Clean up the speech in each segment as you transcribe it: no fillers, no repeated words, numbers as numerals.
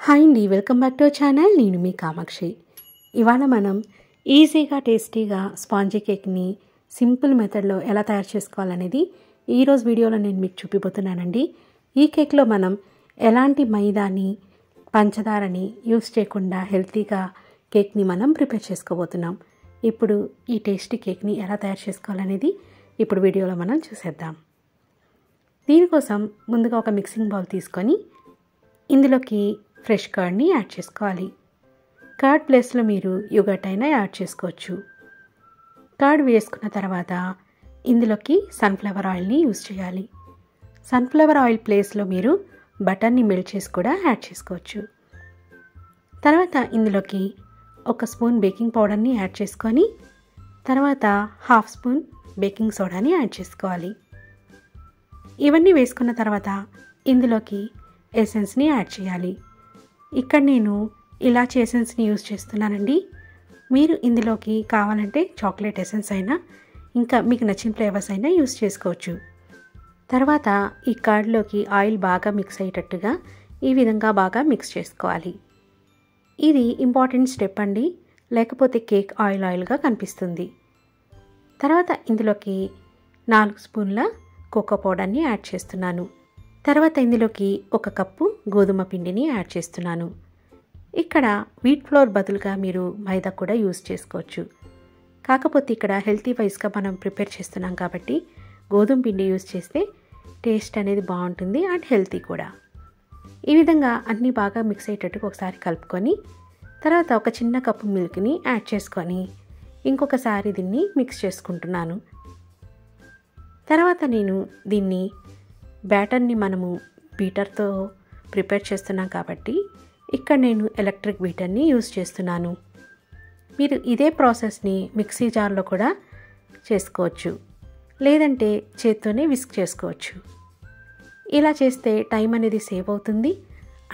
Hi అండి, welcome back to our channel. నేను మీ కామాక్షి. ఇవాళ మనం ఈజీగా టేస్టీగా స్పాంజీ కేక్ని సింపుల్ మెథడ్లో ఎలా తయారు చేసుకోవాలనేది ఈరోజు వీడియోలో నేను మీకు చూపిపోతున్నానండి. ఈ కేక్లో మనం ఎలాంటి మైదాని పంచదారని యూస్ చేయకుండా హెల్తీగా కేక్ని మనం ప్రిపేర్ చేసుకోబోతున్నాం. ఇప్పుడు ఈ టేస్టీ కేక్ని ఎలా తయారు చేసుకోవాలనేది ఇప్పుడు వీడియోలో మనం చూసేద్దాం. దీనికోసం ముందుగా ఒక మిక్సింగ్ బౌల్ తీసుకొని ఇందులోకి ఫ్రెష్ కర్డ్ని యాడ్ చేసుకోవాలి. కర్డ్ ప్లేస్లో మీరు యోగర్ట్ అయినా యాడ్ చేసుకోవచ్చు. కర్డ్ వేసుకున్న తర్వాత ఇందులోకి సన్ఫ్లవర్ ఆయిల్ని యూజ్ చేయాలి. సన్ఫ్లవర్ ఆయిల్ ప్లేస్లో మీరు బటర్ని మెల్ట్ చేసి కూడా యాడ్ చేసుకోవచ్చు. తర్వాత ఇందులోకి 1 స్పూన్ బేకింగ్ పౌడర్ని యాడ్ చేసుకొని తర్వాత 1/2 స్పూన్ బేకింగ్ సోడాని యాడ్ చేసుకోవాలి. ఇవన్నీ వేసుకున్న తర్వాత ఇందులోకి ఎసెన్స్ని యాడ్ చేయాలి. ఇక్కడ నేను ఇలాచీ ఎసెన్స్ని యూజ్ చేస్తున్నానండి. మీరు ఇందులోకి కావాలంటే చాక్లెట్ ఎసెన్స్ అయినా ఇంకా మీకు నచ్చిన ఫ్లేవర్స్ అయినా యూజ్ చేసుకోవచ్చు. తర్వాత ఈ కర్డ్లోకి ఆయిల్ బాగా మిక్స్ అయ్యేటట్టుగా ఈ విధంగా బాగా మిక్స్ చేసుకోవాలి. ఇది ఇంపార్టెంట్ స్టెప్ అండి, లేకపోతే కేక్ ఆయిల్గా కనిపిస్తుంది. తర్వాత ఇందులోకి 4 స్పూన్ల కోకో పౌడర్ని యాడ్ చేస్తున్నాను. తర్వాత ఇందులోకి 1 కప్పు గోధుమ పిండిని యాడ్ చేస్తున్నాను. ఇక్కడ వీట్ ఫ్లోర్ బదులుగా మీరు మైదా కూడా యూజ్ చేసుకోవచ్చు. కాకపోతే ఇక్కడ హెల్తీ వైజ్గా మనం ప్రిపేర్ చేస్తున్నాం కాబట్టి గోధుమ పిండి యూజ్ చేస్తే టేస్ట్ అనేది బాగుంటుంది అండ్ హెల్తీ కూడా. ఈ విధంగా అన్నీ బాగా మిక్స్ అయ్యేటట్టుగా ఒకసారి కలుపుకొని తర్వాత 1 చిన్న కప్పు మిల్క్ని యాడ్ చేసుకొని ఇంకొకసారి దీన్ని మిక్స్ చేసుకుంటున్నాను. తర్వాత నేను దీన్ని బ్యాటర్ని మనము బీటర్తో ప్రిపేర్ చేస్తున్నాం కాబట్టి ఇక్కడ నేను ఎలక్ట్రిక్ బీటర్ని యూజ్ చేస్తున్నాను. మీరు ఇదే ప్రాసెస్ని మిక్సీ జార్లో కూడా చేసుకోవచ్చు, లేదంటే చేత్తోనే విస్క్ చేసుకోవచ్చు. ఇలా చేస్తే టైం అనేది సేవ్ అవుతుంది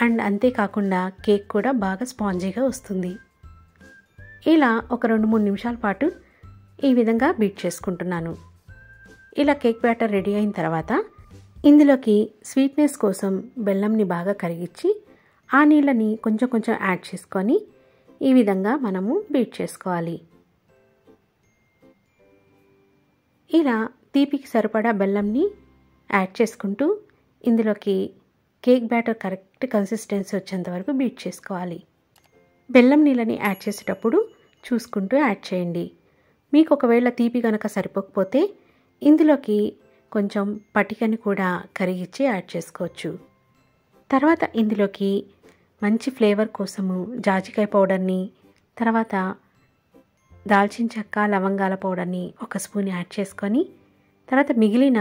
అండ్ అంతేకాకుండా కేక్ కూడా బాగా స్పాంజీగా వస్తుంది. ఇలా ఒక 2-3 నిమిషాల పాటు ఈ విధంగా బీట్ చేసుకుంటున్నాను. ఇలా కేక్ బ్యాటర్ రెడీ అయిన తర్వాత ఇందులోకి స్వీట్నెస్ కోసం బెల్లంని బాగా కరిగించి ఆ నీళ్ళని కొంచెం కొంచెం యాడ్ చేసుకొని ఈ విధంగా మనము బీట్ చేసుకోవాలి. ఇలా తీపికి సరిపడా బెల్లంని యాడ్ చేసుకుంటూ ఇందులోకి కేక్ బ్యాటర్ కరెక్ట్ కన్సిస్టెన్సీ వచ్చేంత వరకు బీట్ చేసుకోవాలి. బెల్లం నీళ్ళని యాడ్ చేసేటప్పుడు చూసుకుంటూ యాడ్ చేయండి. మీకు ఒకవేళ తీపి కనుక సరిపోకపోతే ఇందులోకి కొంచెం పటికని కూడా కరిగించి యాడ్ చేసుకోవచ్చు. తర్వాత ఇందులోకి మంచి ఫ్లేవర్ కోసము జాజికాయ పౌడర్ని తర్వాత దాల్చిన చెక్క లవంగాల పౌడర్ని 1 స్పూన్ యాడ్ చేసుకొని తర్వాత మిగిలిన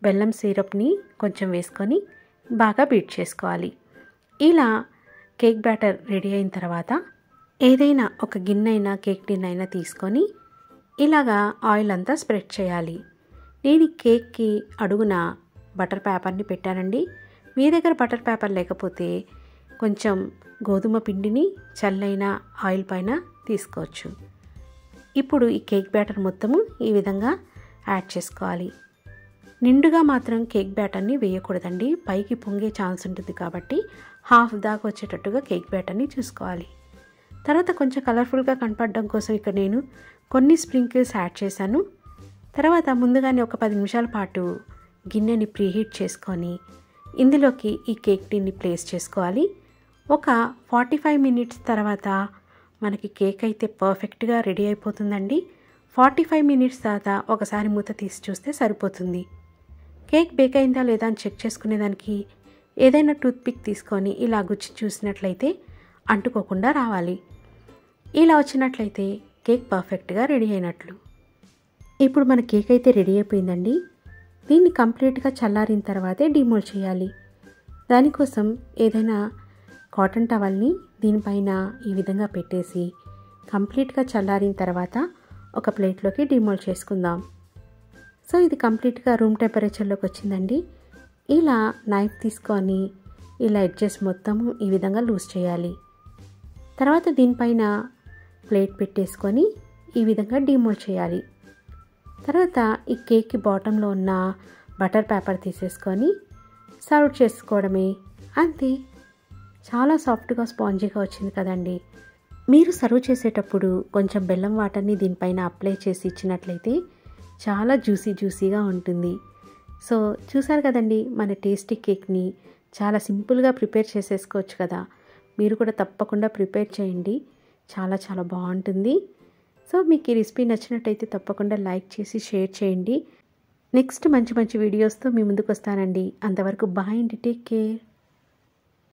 బెల్లం సిరప్ని కొంచెం వేసుకొని బాగా బీట్ చేసుకోవాలి. ఇలా కేక్ బ్యాటర్ రెడీ అయిన తర్వాత ఏదైనా ఒక గిన్నె అయినా కేక్ టిన్ అయినా తీసుకొని ఇలాగా ఆయిల్ అంతా స్ప్రెడ్ చేయాలి. నేను ఈ కేక్కి అడుగున బటర్ పేపర్ని పెట్టానండి. మీ దగ్గర బటర్ పేపర్ లేకపోతే కొంచెం గోధుమ పిండిని చల్లైన ఆయిల్ పైన తీసుకోవచ్చు. ఇప్పుడు ఈ కేక్ బ్యాటర్ మొత్తము ఈ విధంగా యాడ్ చేసుకోవాలి. నిండుగా మాత్రం కేక్ బ్యాటర్ని వేయకూడదండి, పైకి పొంగే ఛాన్స్ ఉంటుంది కాబట్టి హాఫ్ దాకా వచ్చేటట్టుగా కేక్ బ్యాటర్ని చూసుకోవాలి. తర్వాత కొంచెం కలర్ఫుల్గా కనపడడం కోసం ఇక్కడ నేను కొన్ని స్ప్రింకిల్స్ యాడ్ చేశాను. తర్వాత ముందుగానే ఒక 10 నిమిషాల పాటు గిన్నెని ప్రీహీట్ చేసుకొని ఇందులోకి ఈ కేక్ టిన్ని ప్లేస్ చేసుకోవాలి. ఒక 45 మినిట్స్ తర్వాత మనకి కేక్ అయితే పర్ఫెక్ట్గా రెడీ అయిపోతుందండి. 45 మినిట్స్ తర్వాత ఒకసారి మూత తీసి చూస్తే సరిపోతుంది. కేక్ బేక్ అయిందా లేదా అని చెక్ చేసుకునేదానికి ఏదైనా టూత్పిక్ తీసుకొని ఇలా గుచ్చి చూసినట్లయితే అంటుకోకుండా రావాలి. ఇలా వచ్చినట్లయితే కేక్ పర్ఫెక్ట్గా రెడీ అయినట్లు. ఇప్పుడు మన కేక్ అయితే రెడీ అయిపోయిందండి. దీన్ని కంప్లీట్గా చల్లారిన తర్వాతే డిమోల్డ్ చేయాలి. దానికోసం ఏదైనా కాటన్ టవల్ని దీనిపైన ఈ విధంగా పెట్టేసి కంప్లీట్గా చల్లారిన తర్వాత ఒక ప్లేట్లోకి డిమోల్డ్ చేసుకుందాం. సో ఇది కంప్లీట్గా రూమ్ టెంపరేచర్లోకి వచ్చిందండి. ఇలా నైఫ్ తీసుకొని ఇలా ఎడ్జెస్ మొత్తము ఈ విధంగా లూజ్ చేయాలి. తర్వాత దీనిపైన ప్లేట్ పెట్టేసుకొని ఈ విధంగా డిమోల్డ్ చేయాలి. తర్వాత ఈ కేక్కి బాటంలో ఉన్న బటర్ పేపర్ తీసేసుకొని సర్వ్ చేసుకోవడమే. అంతే, చాలా సాఫ్ట్గా స్పాంజీగా వచ్చింది కదండి. మీరు సర్వ్ చేసేటప్పుడు కొంచెం బెల్లం వాటర్ని దీనిపైన అప్లై చేసి ఇచ్చినట్లయితే చాలా జ్యూసీగా ఉంటుంది. సో చూసారు కదండి, మన టేస్టీ కేక్ని చాలా సింపుల్గా ప్రిపేర్ చేసేసుకోవచ్చు కదా. మీరు కూడా తప్పకుండా ప్రిపేర్ చేయండి, చాలా బాగుంటుంది. సో మీకు ఈ రెసిపీ నచ్చినట్టయితే తప్పకుండా లైక్ చేసి షేర్ చేయండి. నెక్స్ట్ మంచి వీడియోస్తో మీ ముందుకు వస్తానండి. అంతవరకు బాయ్ అండి, టేక్ కేర్.